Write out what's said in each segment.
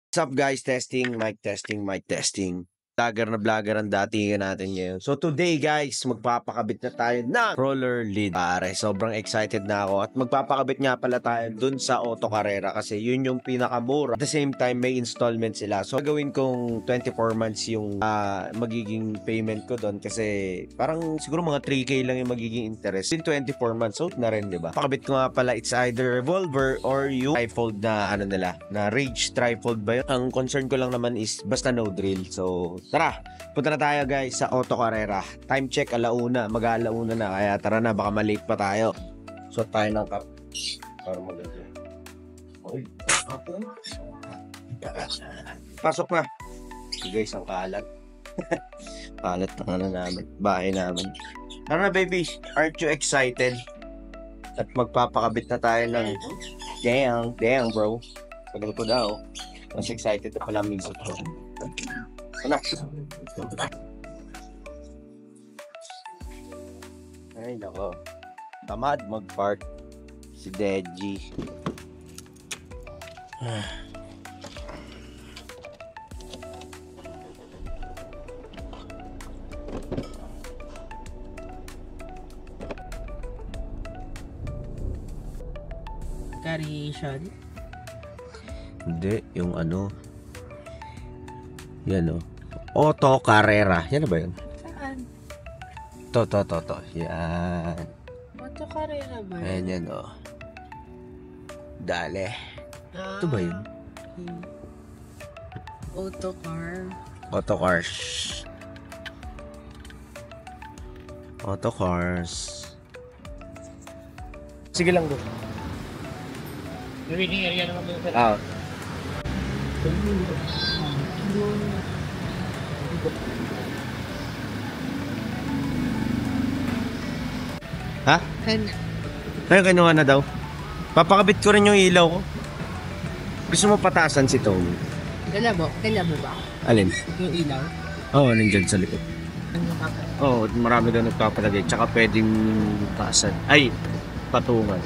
What's up guys? Testing, mic testing, mic testing. Vlogger na vlogger ang datingan natin ngayon. So today guys, magpapakabit na tayo ng roller lid. Pare, sobrang excited na ako. At magpapakabit nga pala tayo dun sa Auto Carrera kasi yun yung pinakamura. At the same time, may installment sila. So gagawin kong 24 months yung magiging payment ko dun kasi parang siguro mga 3K lang yung magiging interest. In 24 months, so na rin, diba? Pakabit ko nga pala, it's either revolver or yung trifold na ano nila, na Rage trifold ba yun? Ang concern ko lang naman is basta no drill. So tara, punta na tayo guys sa Auto Carrera. Time check, alauna, mag-alauna na. Kaya tara na, baka malate pa tayo. So tayo ng cup para maganda. Uy, pasok na. Guys, ang kalat. Kalat na ano namin, bahay namin. Tara na baby, aren't you excited? At magpapakabit na tayo ng damn bro. Tagal ko daw. Mas excited na pala minsan ko. Ano? Ay, nako. Tamad mag-park si Deji. Variation? Hindi, yung ano. Yan o. Auto Carrera. Yan na ba yun? Saan? To. Yan. Auto Carrera ba? Ayan yan o. Dale. Ito ba yun? Auto car. Auto cars. Auto cars. Sige lang doon. Waiting area naman doon. Ah. Ha? Ayun, kinuha na daw. Papakabit ko rin yung ilaw ko. Gusto mo pataasan si Tommy? Dala mo ba? Alin? Yung ilaw? Oo, nandyan sa likod. Ano ka ba? Oo, marami daw nagpapalagay. Tsaka pwedeng taasan. Ay, patungan.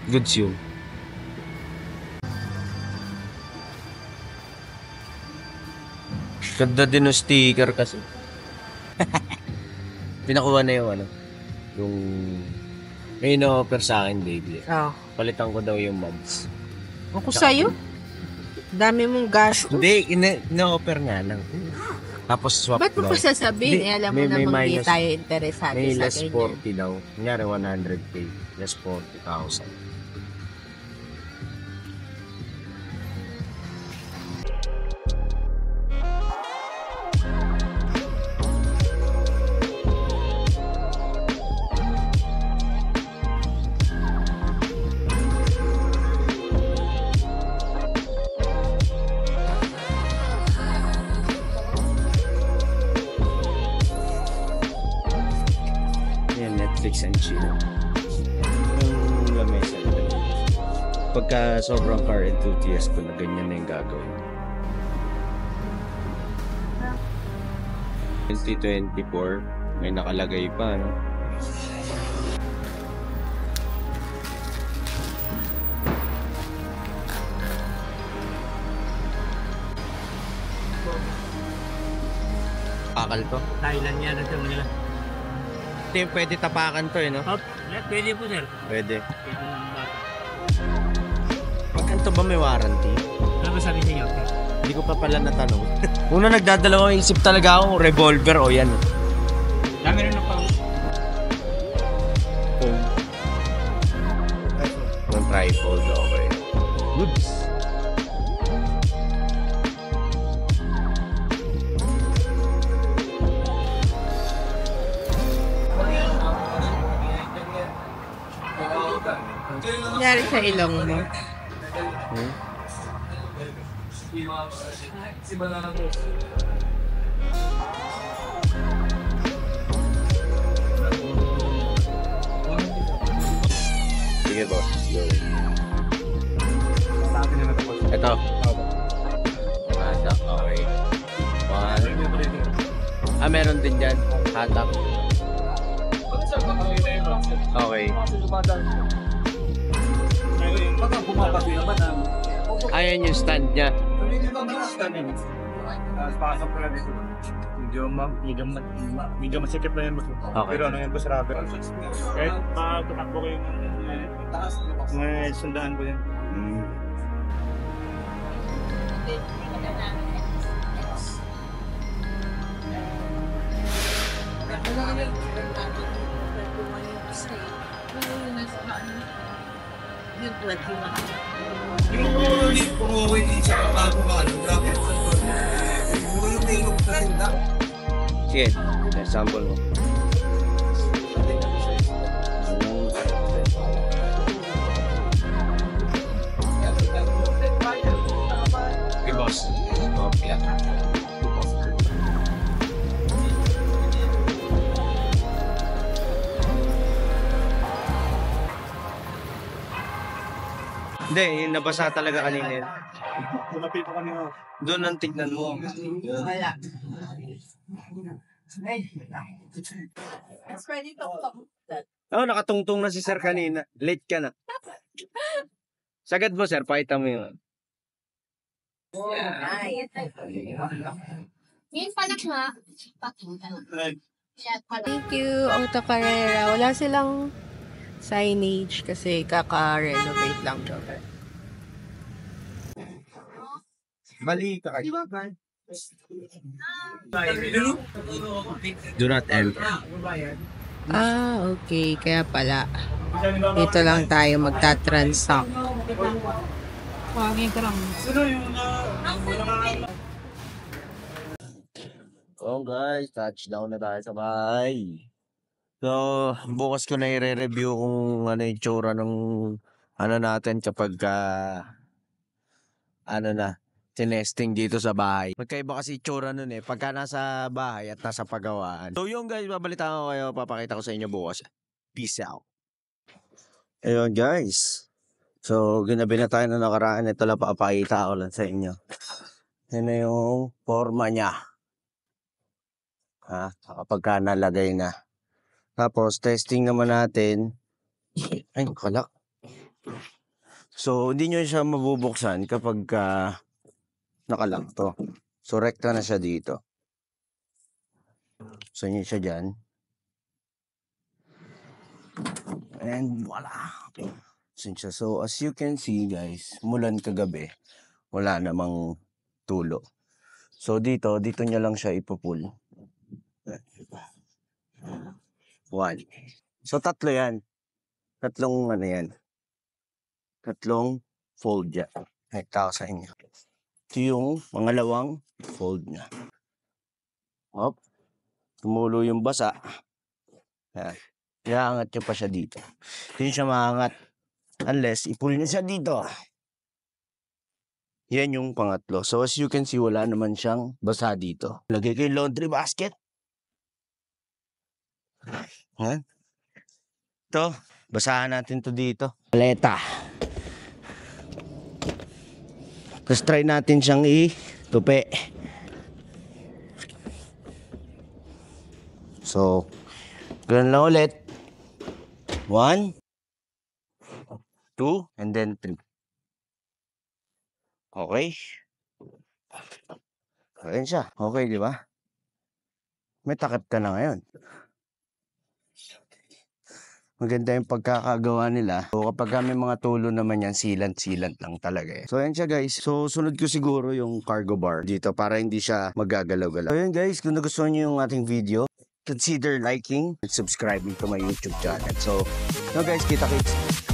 Goods yun. Ganda din yung sticker kasi. Pinakuha na yung ano. Yung may ino-offer sa akin, baby. Oo. Palitan ko daw yung mods. Ako sa'yo? Dami mong gas. Hindi, ino-offer nga lang. Tapos swap Ba't mo daw. pa sasabihin? Hindi, Alam mo may namang di minus- tayo interesado May sa less ganyan. 40 daw. Kunyari 100k. Less 40,000. Yan, Netflix and chill. Yung lamesa nila. Pagka sobrang car enthusiast ko na ganyan na yung gagawin. 2024, may nakalagay pa, no? Akal to. Thailand yan ito nila. Hindi, pwede tapakan to, eh, no? Oh, pwede po sir. Pwede. Pwede naman ba? Pag ganito ba may warranty? Ano ba sabi niyo? Hindi ko pa pala natanong. Una nagdadalawang isip talaga ako, revolver o yan. Dami rin ng pang... Yung trifold, okay. Oops. Nangyari sa ilong mo. Sige boss, go. Sabi na natapos. Ito. Okay. One. Ah, meron din dyan. Hataw. lang. Okay. Ayan yung stand niya. Pasok ko lang dito. Medyo masikip na yan. Okay. Pero ano yan po sa rubber. Kahit tumakbo ko yung may sundaan ko yan. Sige, sample mo. Okay, boss. Okay. Hindi, yung nabasa talaga kanina yun. Lumapit ko kanina. Doon ang tignan mo. Oh, nakatungtong na si sir kanina. Late ka na. Sagad mo, sir. Pakita mo yun. Yun pala nga. Thank you, Auto Carrera. Wala silang signage kasi kaka-renovate lang daw. Mali ka kayo. Do not enter. Ah, okay. Kaya pala. Dito lang tayo magta-transact. Oh guys, touchdown na tayo sa bahay. So, bukas ko na i-review kung ano yung tsura ng ano natin kapag ano na, tinesting dito sa bahay. Magkaiba kasi tsura nun pagka nasa bahay at nasa pagawaan. So yung guys, babalitaan ko kayo, papakita ko sa inyo bukas. Peace out. Ayun guys. So, ginabi na tayo na nakaraan. Ito lang papakita ko lang sa inyo. Yan na yung forma niya. Kapag ka nalagay na. Tapos, testing naman natin. Ay, kalak. So, hindi nyo siya mabubuksan kapag nakalock to. So, rekta na siya dito. So, nyo siya dyan. And voila. So, as you can see, guys, mulan kagabi. Wala namang tulo. So, dito nyo lang siya ipupull. 1. So, 3 yan. 3 ano yan. 3 fold yan. Nakita ko sa inyo. Ito yung pangalawang fold niya. Hop. Tumulo yung basa. Yan. Iangat nyo pa siya dito. Hindi siya maangat. Unless, ipull nyo siya dito. Yan yung pangatlo. So, as you can see, wala naman siyang basa dito. Lagay ko yung laundry basket. Ito, basahan natin to dito. Paleta. Tapos try natin siyang itupi. So, ganun lang ulit. 1, 2, and then 3. Okay. Ayan siya. Okay, di ba? May takip ka na ngayon. Maganda yung pagkakagawa nila. So, kapag may mga tulo naman yan, silant-silant lang talaga So, ayan siya guys. So, sunod ko siguro yung cargo bar dito para hindi siya magagalaw-galaw. So, ayan guys. Kung nagustuhan nyo yung ating video, consider liking and subscribing to my YouTube channel. So, guys, kita-kits.